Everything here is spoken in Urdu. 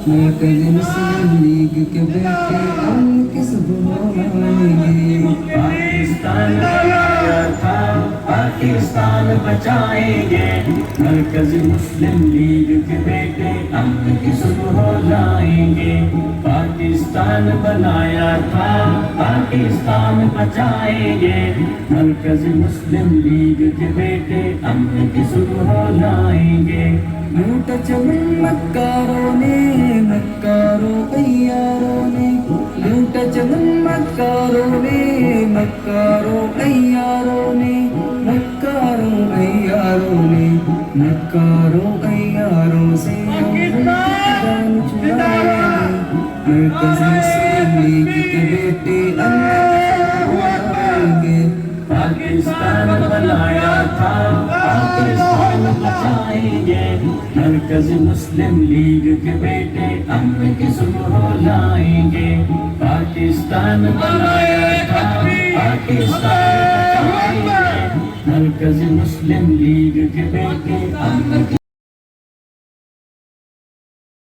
مرکز مسلم لیگ کے بیٹے امن کی صبح لائیں گے، پاکستان بنایا تھا پاکستان بچائیں گے، مرکز مسلم لیگ کے بیٹے امن کی صبح لائیں گے، پاکستان بنایا تھا پاکستان بچائیں گے، مرکز مسلم لیگ کے بیٹے امن کی صبح لائیں گے، لوٹ چمن مکاروں نے، مکاروں عیاروں نے، لوٹ چمن مکاروں نے، مکاروں عیاروں نے، مکاروں عیاروں نے، مکاروں عیاروں سے جان چھڑائیں گے، مرکز مسلم لیگ کے بیٹے لائیں گے، پاکستان بنایا تھا پاکستان بچائیں گے، مرکز مسلم لیگ کے بیٹے امن کی صبح لائیں گے، پاکستان بنایا تھا پاکستان بچائیں گے، مرکز مسلم لیگ کے بیٹے امن کی